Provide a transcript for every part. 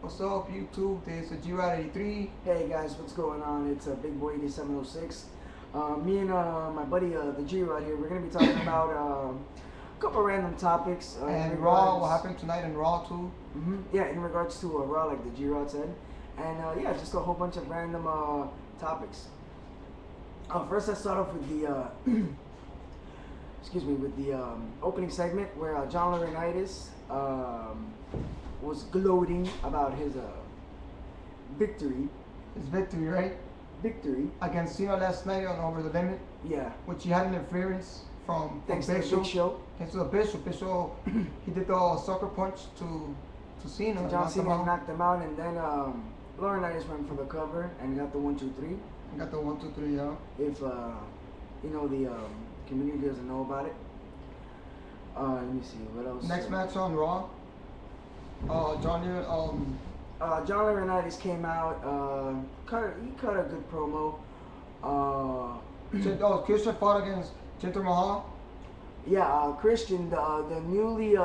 What's up, YouTube? This is G-Rod83. Hey guys, what's going on? It's Big Boy 8706. Me and my buddy, the G-Rod here, we're going to be talking about a couple random topics. And Raw, what happened tonight in Raw too? Yeah, in regards to Raw, like the G-Rod said. And yeah, just a whole bunch of random topics. First, let's start off with the, excuse me, with the opening segment where John Laurinaitis was gloating about his victory. His victory, right? Victory. Against Cena last night on Over the Limit. Yeah. Which he had interference from Thanks to the Big Show. Thanks to the Bishop. Bishop, he did the sucker punch to Cena. John Cena knocked him out, and then Laurinaitis went for the cover and got the 1, 2, 3. Got the 1, 2, 3, yeah. If you know, the community doesn't know about it. Let me see what else. Next match on Raw. John Laurinaitis came out. He cut a good promo. Christian fought against Jinder Mahal. Yeah, Christian, the newly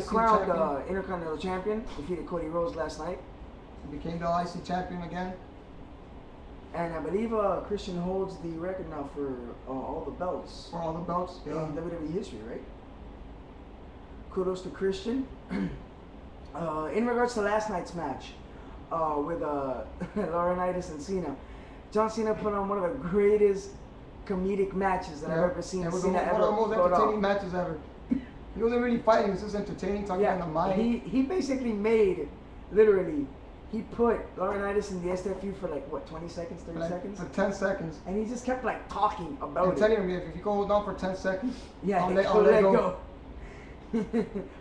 crowned Intercontinental Champion, defeated Cody Rhodes last night. He became the IC champion again. And I believe Christian holds the record now for all the belts. For all the belts, yeah. In WWE history, right? Kudos to Christian. In regards to last night's match with Laurinaitis and Cena, John Cena put on one of the greatest comedic matches that I've ever seen. It was one of the most entertaining matches ever. He wasn't really fighting; he was just entertaining, talking on the mic. He basically made, literally, he put Laurinaitis in the SFU for like what, 20 seconds, 30 seconds? For 10 seconds. And he just kept like talking about it. I'm telling you, if you go down for 10 seconons, yeah, I'll let go.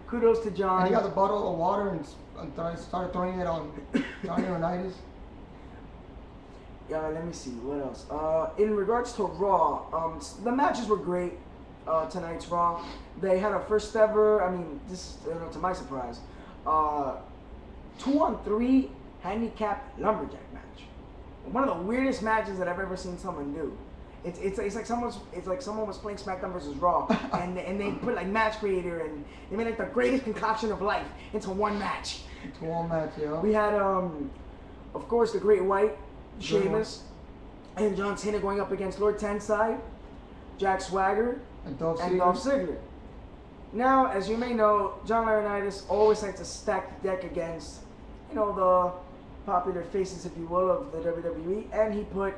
Kudos to John. And he got the bottle of water and started throwing it on John Laurinaitis. Yeah, let me see, what else? In regards to Raw, the matches were great. Tonight's Raw, they had a first ever, I mean, this, to my surprise, 2-on-3 handicap lumberjack match. One of the weirdest matches that I've ever seen someone do. It's like someone was playing SmackDown versus Raw, and they put like Match Creator, and they made like the greatest concoction of life into one match. Into one match, yeah. We had of course, the Great White, Sheamus, and John Cena going up against Lord Tensai, Jack Swagger, and Dolph Ziggler. Now, as you may know, John Laurinaitis always likes to stack the deck against, you know, the popular faces, if you will, of the WWE, and he put,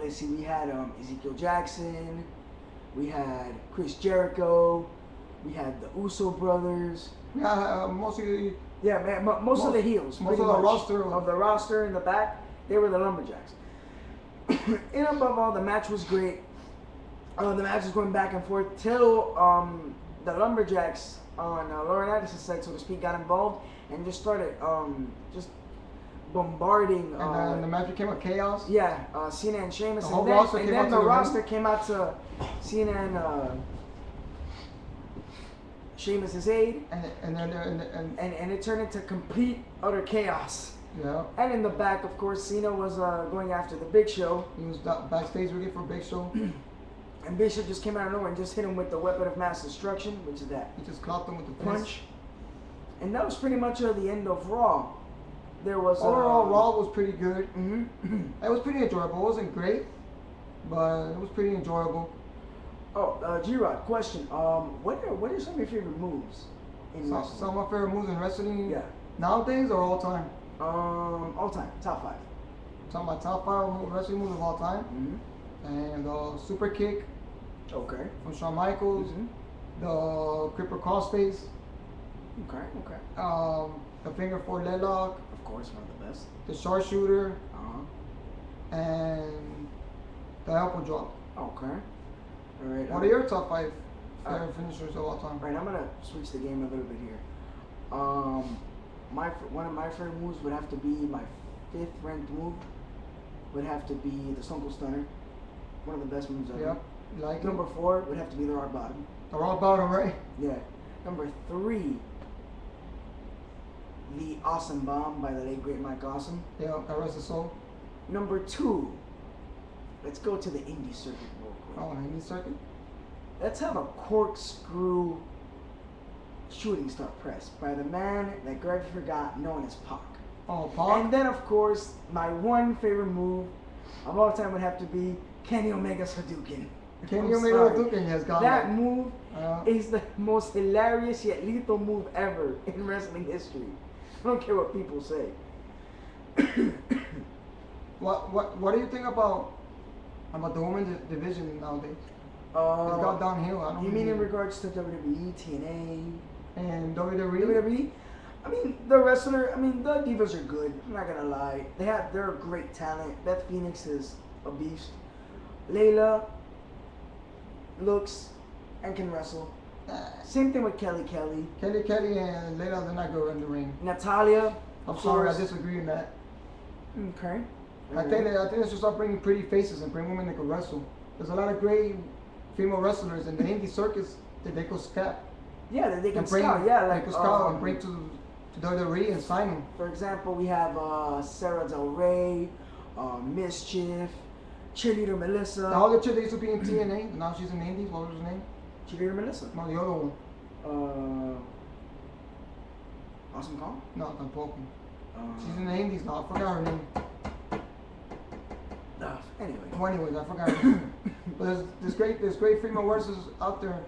let's see, we had Ezekiel Jackson, we had Chris Jericho, we had the Uso brothers. Yeah, mostly. Yeah, man, most of the heels. Most of the roster in the back, they were the lumberjacks. And above all, the match was great. The match was going back and forth till the lumberjacks on Laurinaitis' side, so to speak, got involved and just started just bombarding. And the match became a chaos. Yeah, Cena and Sheamus, and then the roster came out to Cena and Sheamus' aid, and it turned into complete utter chaos. Yeah. And in the back, of course, Cena was going after the Big Show. He was backstage ready for Big Show. And Bishop just came out of nowhere and just hit him with the weapon of mass destruction, which is that. He just clocked him with the punch. And that was pretty much the end of Raw. There was overall Raw was pretty good. It was pretty enjoyable. It wasn't great, but it was pretty enjoyable. Oh, G-Rod, question. What are some of your favorite moves in wrestling? Some of my favorite moves in wrestling. Yeah. Nowadays or all time? All time. Top 5. Some of my top 5 wrestling moves of all time. And the super kick. Okay. From Shawn Michaels. The Crippler Crossface. Okay. The finger four leg lock. Of course, one of the best. The sharpshooter. And the elbow drop. Okay. All right. What are your top 5 finishers of all time? All right, I'm gonna switch the game a little bit here. One of my favorite moves would have to be my 5th ranked move. Would have to be the Stone Cold Stunner. One of the best moves ever. Yeah. Like Number 4 would have to be the Rock Bottom. The Rock Bottom, right? Yeah. Number 3, the Awesome Bomb by the late great Mike Awesome. Yeah, that rest his soul. Number 2, let's go to the indie circuit real quick. Oh, indie circuit? Let's have a corkscrew shooting star press by the man that Greg forgot, known as Pac. Oh, Pac. And then, of course, my one favorite move of all time would have to be Kenny Omega's Hadouken. Kenny Omega Hadouken has gone. That move is the most hilarious yet lethal move ever in wrestling history. I don't care what people say. What do you think about the women's division nowadays? It's gone downhill. You mean in regards to WWE, TNA, and WWE? WWE? I mean, the divas are good. I'm not gonna lie. They're a great talent. Beth Phoenix is a beast. Layla looks and can wrestle. Same thing with Kelly Kelly. Kelly Kelly and Layla, they're not good in the ring. Natalia. I'm sorry, I disagree on that. Okay. I think they should start bringing pretty faces and bring women that can wrestle. There's a lot of great female wrestlers in the indie circus that they could scout. Yeah, that they can bring, scout. Yeah, like they could scout and bring to WWE and sign them. For example, we have Sarah Del Rey, Mischief, Cheerleader Melissa. The other chick that used to be in TNA, now she's in the indies. What was her name? Cheerleader Melissa. No, the other one. Awesome Kong? No, tampoco. She's in the indies now. I forgot her name. Anyway. Well, anyways, I forgot her name. But there's great female wrestlers out there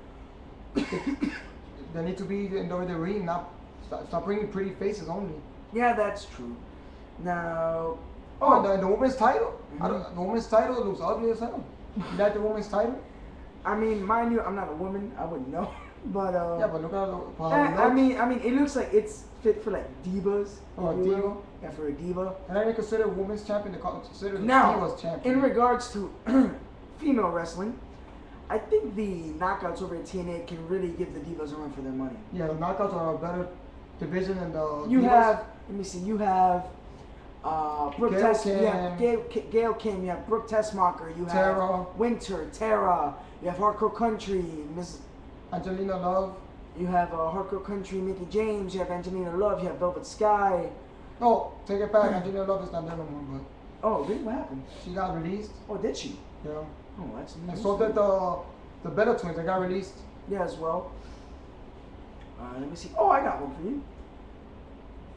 that need to be in WWE, not stop bringing pretty faces only. Yeah, that's true. Now, the women's title. The women's title looks ugly as hell. Is that the women's title? I mean, mind you, I'm not a woman. I wouldn't know. But yeah, but look at I mean, it looks like it's fit for like divas. Oh, a diva. Yeah, for a diva. And I didn't consider women's champion. They consider the now, divas champion. In regards to female wrestling, I think the knockouts over at TNA can really give the divas a run for their money. Yeah, the knockouts are a better division than the You divas. have, let me see, you have Brooke Gail Kim, you have Brooke Tessmacher, you have Tara. Winter, Tara, you have Hardcore Country, Miss Angelina Love. You have Hardcore Country, Mickey James, you have Angelina Love, you have Velvet Sky. Oh, take it back. Angelina Love is not there no more, but. Oh, really? What happened? She got released. Oh, did she? Yeah. Oh, that's news. And so did the Bella Twins. They got released. Yeah, as well. Let me see. Oh, I got one for you.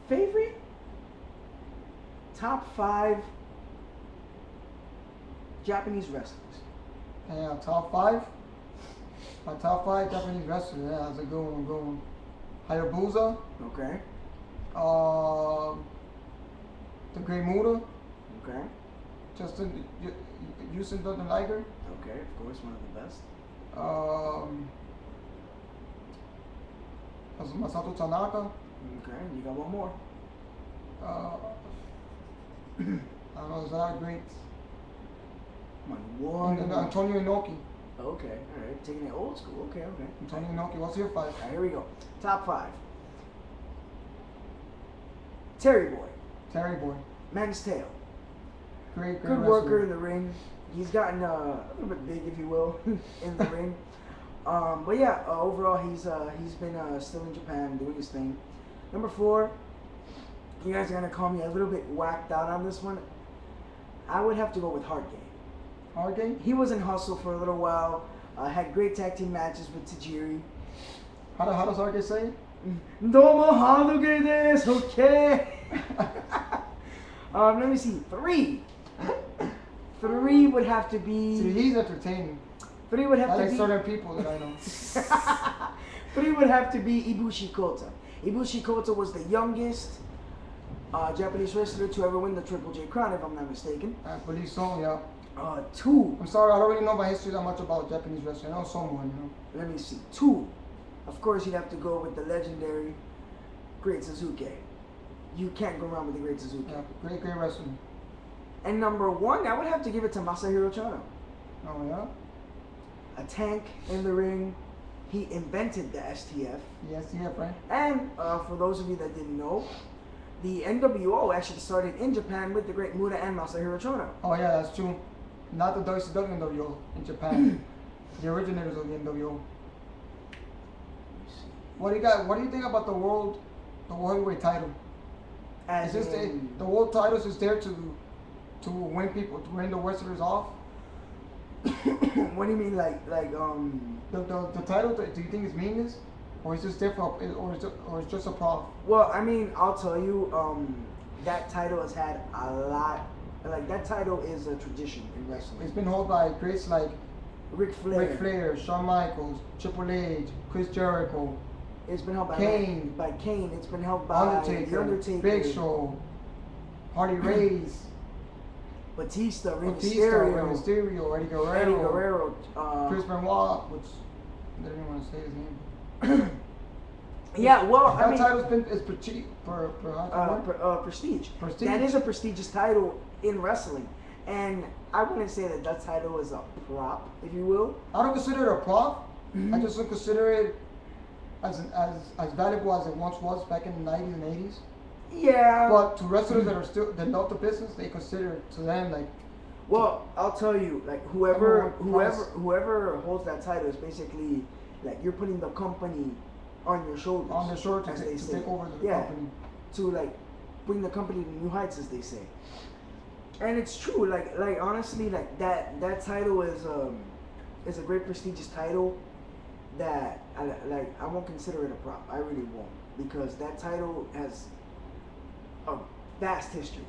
Favorite top 5 Japanese wrestlers. Yeah, top 5. My top 5 Japanese wrestlers. Yeah, that's a good one. Hayabusa. Okay. The Great Muda. Okay. Justin Houston doesn't like her. Okay, of course, one of the best. Masato Tanaka. Okay, you got one more. I don't know, there's a lot of greats. Come on, one. Antonio Inoki. Okay, alright, taking it old school. Okay. Antonio Inoki, what's your 5? Alright, here we go. Top 5. Terry Boy. Man's Tale. Great Good wrestler. worker in the ring. He's gotten a little bit big, if you will, in the ring. But yeah, overall he's been still in Japan doing his thing. Number 4, you guys are gonna call me a little bit whacked out on this one. I would have to go with Hard Game. Hard Game? He was in Hustle for a little while. Had great tag team matches with Tajiri. How does Hard Game say it? Domo Haruge desu, okay. Let me see. 3 would have to be. See, he's entertaining. 3 would have I to like be. certain people that I know. 3 would have to be Ibushi Kota. Ibushi Kota was the youngest Japanese wrestler to ever win the Triple J crown, if I'm not mistaken. I believe so, yeah. 2. I'm sorry, I don't really know my history that much about Japanese wrestling. I know someone, Let me see. 2. Of course, you'd have to go with the legendary Great Suzuki. You can't go wrong with the Great Suzuki. Yeah, great wrestler. And number 1, I would have to give it to Masahiro Chono. Oh, yeah? A tank in the ring. He invented the STF. Yes, yeah, right. And for those of you that didn't know, the NWO actually started in Japan with the Great Muta and Masahiro Chono. Oh, yeah, that's true. Not the WCW NWO in Japan. The originators of the NWO. What do you think about the world heavyweight title? As is this the world title is just there to win the wrestlers off? What do you mean, like the title? Do you think it's meaningless? or it's just different, or it's just a prop? Well, I mean, I'll tell you, that title has had a lot. Like that title is a tradition in wrestling. It's been held by greats like Ric Flair, Shawn Michaels, Triple H, Chris Jericho. It's been held by Kane. Kane. It's been held by Undertaker, The Undertaker, Big Show, Harley Race, Batista, Rey Mysterio, Eddie Guerrero, Chris Benoit, which I didn't even want to say his name. Yeah, well, that I mean, title's been prestige. Prestige. That is a prestigious title in wrestling, and I wouldn't say that that title is a prop, if you will. I don't consider it a prop. I just don't consider it as valuable as it once was back in the 90s and 80s. Yeah. But to wrestlers that love the business, they consider it to them like. Well, I'll tell you, like whoever holds that title is basically like you're putting the company on your shoulders. On their shoulders, as they say. Take over the company. To like bring the company to new heights, as they say. And it's true, like honestly, like that title is a great prestigious title that I won't consider it a prop. I really won't, because that title has a vast history.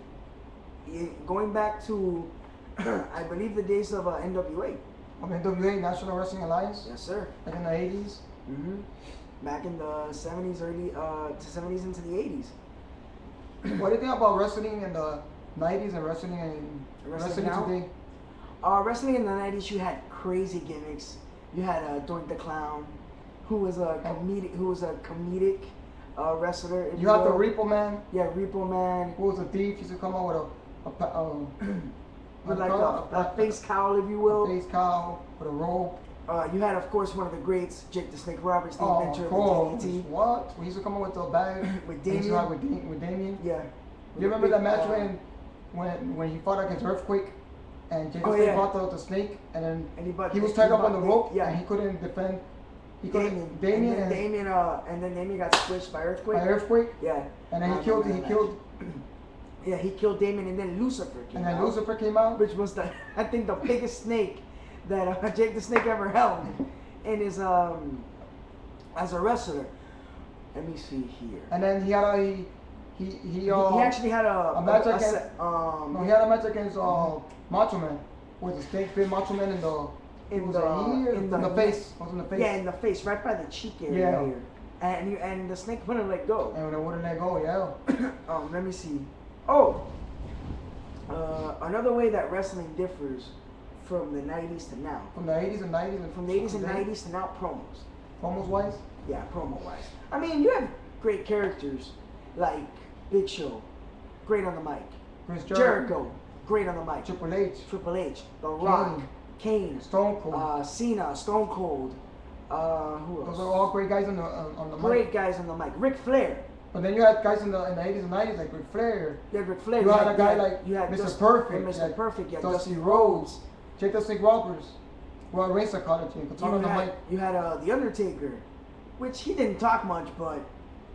Going back to I believe the days of NWA. NWA, National Wrestling Alliance. Yes, sir. Back in the 80s. Mm-hmm. Back in the 70s, early to 70s into the 80s. What do you think about wrestling in the 90s and wrestling now? today? Wrestling in the 90s, you had crazy gimmicks. You had Doink the Clown, who was a comedic wrestler. You had the Repo Man. Yeah, Repo Man. Who was a thief? He used to come out with a face cowl, if you will. A face cowl with a rope. You had, of course, one of the greats, Jake the Snake Roberts, the inventor of the TNT. What? We used to come up with the bag with Damien. With Damien. Yeah. You remember that match when he fought against Earthquake, and Jake the Snake brought the snake, and then he was tied up on the rope, and he couldn't defend. Damien, and then Damien got squished by Earthquake. Yeah. And then he killed. Yeah, he killed Damien, and then Lucifer came out. Which was I think the biggest snake that Jake the Snake ever held in his as a wrestler. Let me see here. And then he had he actually had a match against he had a match against Macho Man, with the snake bit Macho Man in the face. Was in the face. Yeah, in the face, right by the cheek area here. And the snake wouldn't let go. And it wouldn't let go. Yeah. Let me see. Oh, another way that wrestling differs from the 90s to now. From the 80s and 90s and from the 80s and 90s to now, promos. Promos wise? Yeah, promo wise. I mean, you have great characters like Big Show, great on the mic. Chris Jericho, great on the mic. Triple H, The Rock, Kane, Stone Cold, Cena, Stone Cold. Who else? Those are all great guys on the mic. Great guys on the mic. Ric Flair. But then you had guys in the 80s and 90s like Ric Flair. Yeah, Ric Flair. You had a guy like Mr. Perfect. Mr. Perfect. Yeah, Dusty Rhodes. Jake the Snake Roberts. Well, Ray psychology. You had The Undertaker, which he didn't talk much, but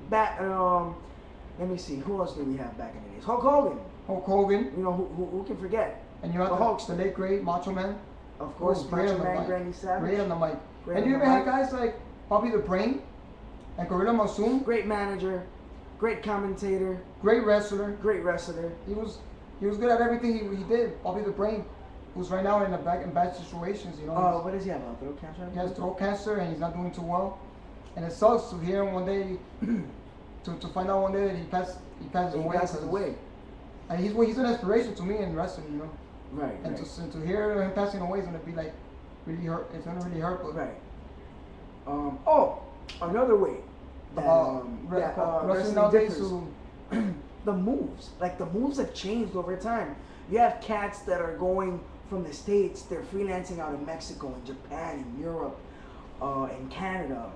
back. Let me see. Who else did we have back in the days? Hulk Hogan. You know who can forget? And you had the late great Macho Man. Of course, Macho Man, Randy Savage. Great on the mic. And you even had guys like Bobby the Brain and Gorilla Monsoon. Great manager, great commentator, great wrestler. He was good at everything he did. Bobby the Brain, who's right now in bad situations. You know. What does he have? Throat cancer. He has throat cancer and he's not doing too well. And it sucks to hear him one day, to find out one day that he passes away. And he's an inspiration to me in wrestling, you know. Right. And to hear him passing away is gonna be like really hurt. It's gonna really hurt. But right. Another way that wrestling nowadays the moves. Like the moves have changed over time. You have cats that are going from the States. They're freelancing out in Mexico and Japan and Europe. In Canada.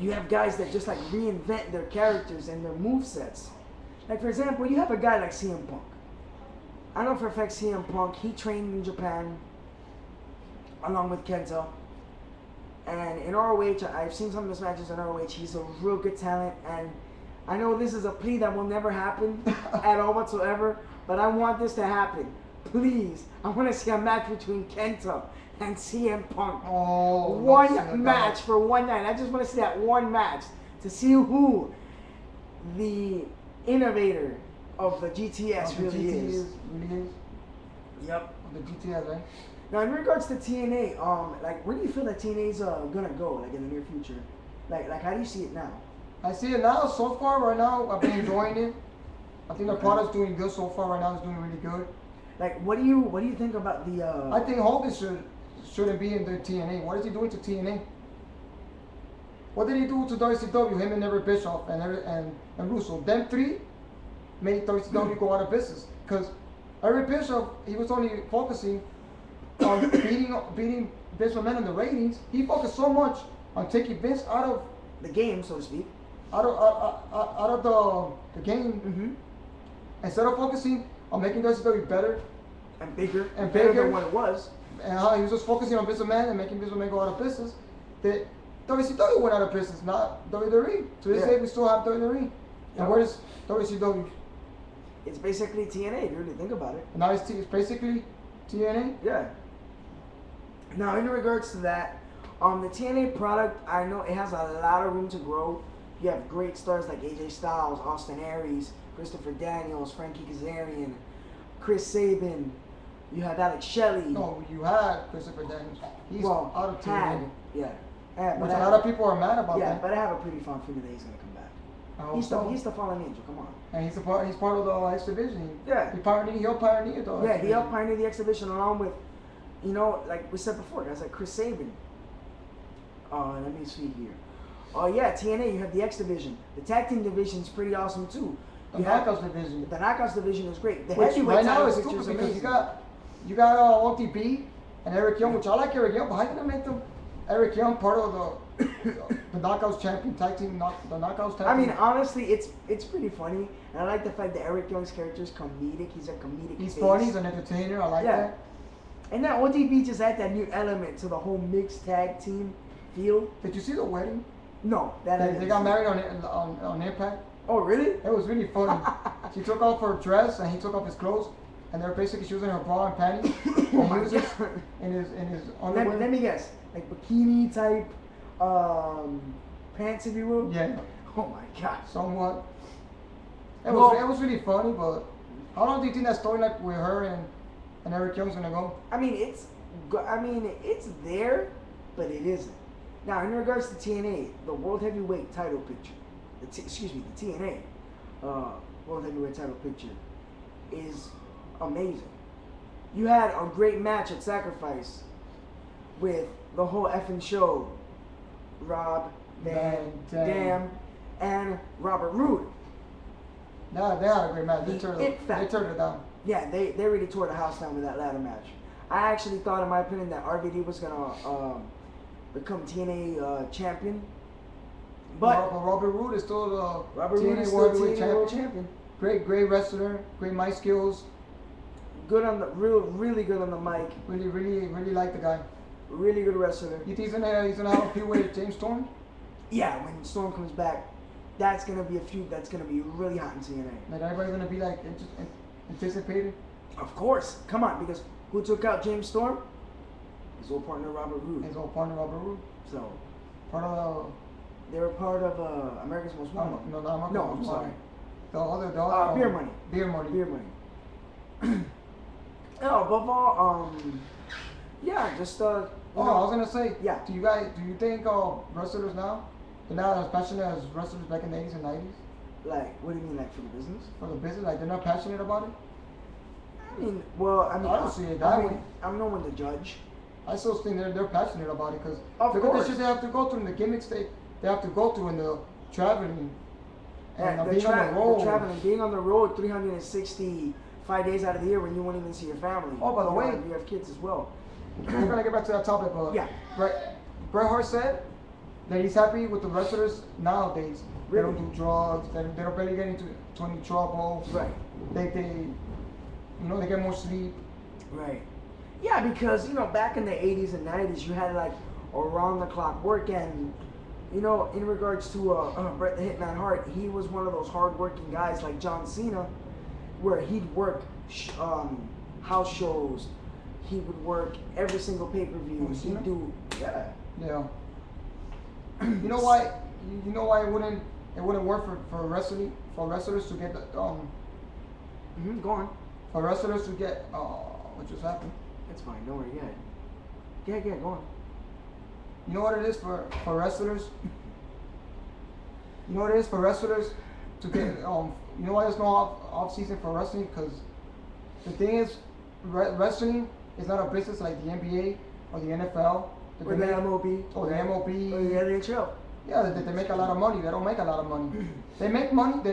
You have guys that just like reinvent their characters and their movesets. Like for example, you have a guy like CM Punk. I know for a fact CM Punk, he trained in Japan along with Kenta. And in ROH, I've seen some of his matches in ROH. He's a real good talent, and I know this is a plea that will never happen at all whatsoever, but I want this to happen. Please, I want to see a match between Kenta and CM Punk. Oh, One match for one night. I just want to see that one match to see who the innovator of the GTS really is. Yep. The GTS, right? Now, in regards to TNA, like, where do you feel that TNA's gonna go, like, in the near future? Like, how do you see it now? I see it now. So far, right now, I've been enjoying it. I think the product's doing good so far. Right now, it's doing really good. Like, what do you think about the? I think Hogan shouldn't be in the TNA. What is he doing to TNA? What did he do to WCW? Him and Eric Bischoff and Russo. Them three made WCW go out of business. Because Eric Bischoff, he was only focusing on beating Vince McMahon in the ratings. He focused so much on taking Vince out of the game, so to speak, out of the game, instead of focusing on making WCW better and bigger than what it was. And how he was just focusing on Vince McMahon and making Vince McMahon go out of business. That WCW went out of business, not WWE. To this day, we still have WWE. And where is WCW? It's basically TNA, if you really think about it. Now it's basically TNA? Yeah. Now, in regards to that, the TNA product, I know it has a lot of room to grow. You have great stars like AJ Styles, Austin Aries, Christopher Daniels, Frankie Kazarian, Chris Sabin. You have Alex Shelley. No, you had Christopher Daniels. He's out of TNA. Which a lot of people are mad about that. Yeah, but I have a pretty fond feeling that he's going to come back. He's the fallen angel, come on. And he's part of the X Division. Yeah. He helped pioneer the Yeah, he helped pioneer the X Division along with, you know, like we said before, guys like Chris Sabin. Let me see here. Oh yeah, TNA, you have the X Division. The tag team division is pretty awesome too. The Knockouts division. The Knockouts division is great. The which heavyweight right now is stupid stupid because you got OTB and Eric Young, which I like Eric Young, but how can I make them Eric Young part of the Knockouts champion tag team, the Knockouts tag team? I mean, honestly, it's pretty funny, and I like the fact that Eric Young's character is comedic. He's a comedic. He's funny. He's an entertainer. I like that. And now OTB just add that new element to the whole mixed tag team feel. Did you see the wedding? No, they got married on Impact. Oh really? It was really funny. She took off her dress and he took off his clothes, and they're basically she was in her bra and panties. Oh my God. in his underwear. Let me guess, like bikini type pants, if you will. Yeah. Oh my God. Somewhat. It was really funny, but how long do you think that storyline with her and Eric Young's gonna go? I mean, it's there, but it isn't. Now, in regards to TNA, the World Heavyweight title picture, the TNA World Heavyweight title picture is amazing. You had a great match at Sacrifice with the whole effing show, Rob Van Dam and Robert Roode. No, they had a great match. They turned it down. Yeah, they really tore the house down with that ladder match. I actually thought, in my opinion, that RVD was gonna become TNA champion. But Robert Roode is still the TNA World Champion. Great wrestler, great mic skills. Good on the really good on the mic. Really like the guy. Really good wrestler. You think he's gonna have a feud with James Storm? Yeah, when Storm comes back, that's gonna be a feud that's gonna be really hot in TNA. Like everybody's gonna be like anticipated. Of course, come on, because who took out James Storm? His old partner Robert Roode. So they were part of America's Most Wanted. No, I'm sorry. The other Beer Money. Beer Money. No, above all, yeah, just I was gonna say, yeah. Do you think wrestlers now, they're not as passionate as wrestlers back in the 80s and 90s? Like, what do you mean, like for the business? For the business, like they're not passionate about it? I mean, I don't see it that way. I'm no one to judge. I still think they're passionate about it because look at the shit they have to go through and the gimmicks they have to go through and the traveling and being on the road. Being on the road 365 days out of the year when you won't even see your family. Oh, by the way, you have kids as well. We're gonna get back to that topic, but yeah, Bret Hart said that he's happy with the wrestlers nowadays. Really? They don't do drugs. They don't really get into any trouble. Right. They they get more sleep. Right. Yeah, because back in the 80s and 90s, you had like around the clock work, and in regards to Bret the Hitman Hart, he was one of those hard-working guys like John Cena, where he'd work house shows, he would work every single pay-per-view. He'd do, yeah. Yeah. You know why? You know why it wouldn't work for wrestlers to get the Go on. For wrestlers to get what just happened? It's fine. Don't worry. Yeah, go on. You know what it is for wrestlers? You know what it is for wrestlers to get you know why there's no off season for wrestling? Because the thing is, wrestling is not a business like the NBA or the NFL. Or the MLB. Or the MLB. Or the NHL. Yeah, they make a lot of money. They don't make a lot of money. They make money. They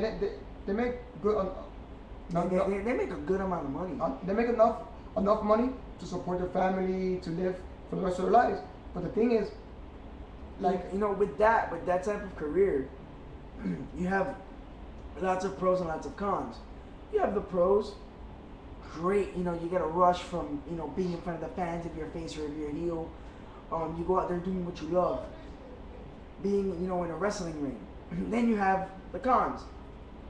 make good. They make a good amount of money. They make enough money to support their family, to live for the rest of their lives. But the thing is, like, you know, with that type of career, you have lots of pros and lots of cons. You have the pros. Great, you know, you get a rush from, you know, being in front of the fans if you're a face or if you're a heel. You go out there doing what you love. Being, you know, in a wrestling ring. Then you have the cons.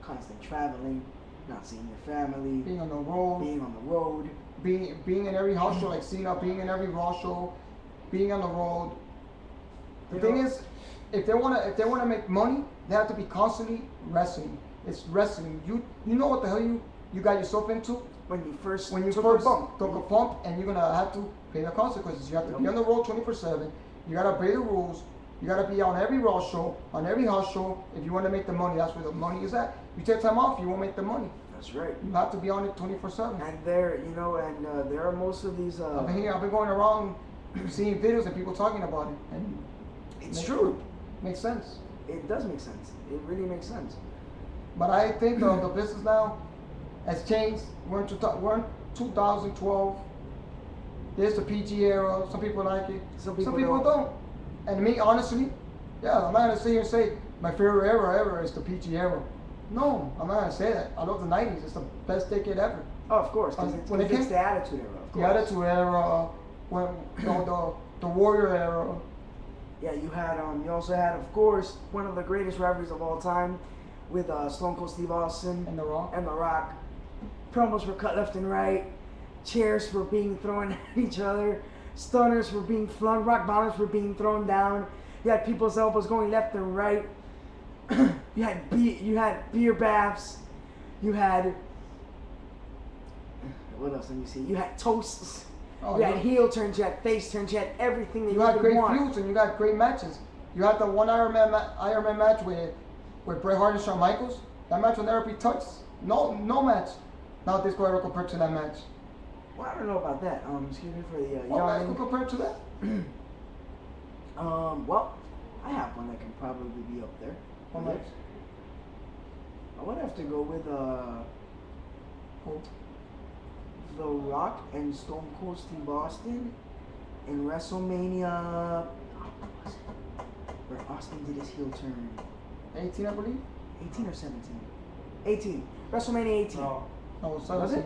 Constant traveling, not seeing your family. Being on the road. Being in every house show, like Cena, being in every Raw show, being on the road. The thing is, if they wanna make money, they have to be constantly wrestling. It's wrestling. You know what the hell you got yourself into when you first took a bump, and you're gonna have to pay the consequences. You have to be on the road 24/7. You gotta obey the rules. You gotta be on every Raw show, on every house show. If you want to make the money, that's where the money is at. You take time off, you won't make the money. That's right. You have to be on it 24/7. And there are most of these. I've been going around seeing videos and people talking about it, and it's true. Makes sense. It does make sense. It really makes sense. But I think the business now has changed. We're in 2012. There's the PG era. Some people like it. Some people don't. And me, honestly, yeah, I'm not gonna sit here and say my favorite era ever is the PG era. No, I'm not gonna say that. I love the '90s. It's the best decade ever. Oh, of course, because it's the Attitude Era. Of course. The Attitude Era, when the Warrior Era. Yeah, you also had, of course, one of the greatest rivalries of all time, with Stone Cold Steve Austin and The Rock. Promos were cut left and right. Chairs were being thrown at each other. Stunners were being flung. Rock bottoms were being thrown down. You had people's elbows going left and right. You had beer baths. You had, what else? Let me see. You had toasts. You had heel turns. You had face turns. You had everything that you had great want. feuds and you got great matches. You had the one Iron Man match with Bret Hart and Shawn Michaels. That match will never be touched. No match. Not this ever compared to that match. Well, I don't know about that. Excuse me for the what match can compare to that? Well, I have one that can probably be up there. What match? I would have to go with The Rock and Stone Cold Steve Austin in WrestleMania, where Austin did his heel turn. 18, I believe. 18 or 17? 18. WrestleMania 18. No, it was 17. Was it?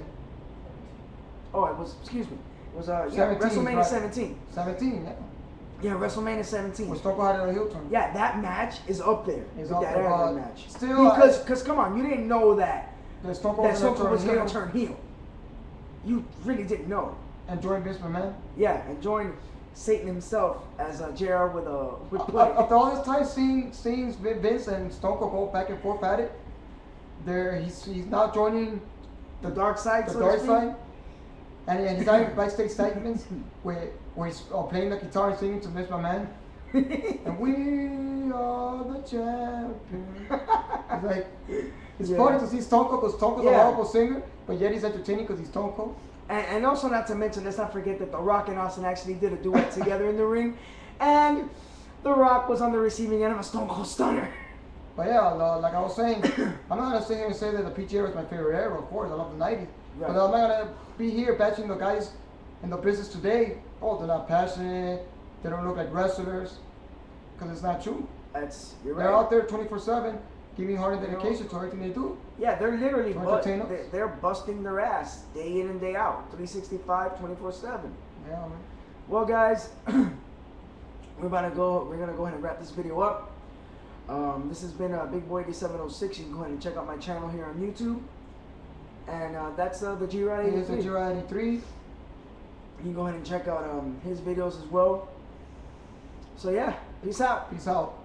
Oh, it was. Excuse me. It was 17, WrestleMania right. 17. 17, yeah. Yeah, WrestleMania 17. Well, Stone Cold had a heel turn. Yeah, that match is up there. It's with up that there, match. Still, because come on, you didn't know that Stone Cold was going to turn heel. You really didn't know. And join Vince McMahon. Yeah, and join Satan himself as JR with After all this time seeing Vince and Stone Cold go back and forth at it, he's now joining the dark side. The dark side. And he's having backstage segments where he's playing the guitar and singing to Vince McMahon. And we are the champions. It's like, it's funny to see Stone Cold because Stone Cold's a horrible singer, but yet he's entertaining because he's Stone Cold. And also, not to mention, let's not forget that The Rock and Austin actually did a duet together in the ring, and The Rock was on the receiving end of a Stone Cold Stunner. But yeah, like I was saying, I'm not gonna sit here and say that the PG era is my favorite era. Of course, I love the '90s, right. But I'm not gonna be here bashing the guys in the business today. Oh, they're not passionate. They don't look like wrestlers, because it's not true. You're right. They're out there 24/7, giving heart and dedication to everything they do. Yeah, they're literally they're busting their ass day in and day out, 365, 24/7. Yeah, man. Well, guys, we're gonna go ahead and wrap this video up. This has been Big Boy 8706. You can go ahead and check out my channel here on YouTube. And that's the G-Rod 83. It is the G-Rod 83. You can go ahead and check out his videos as well. So yeah, peace out. Peace out.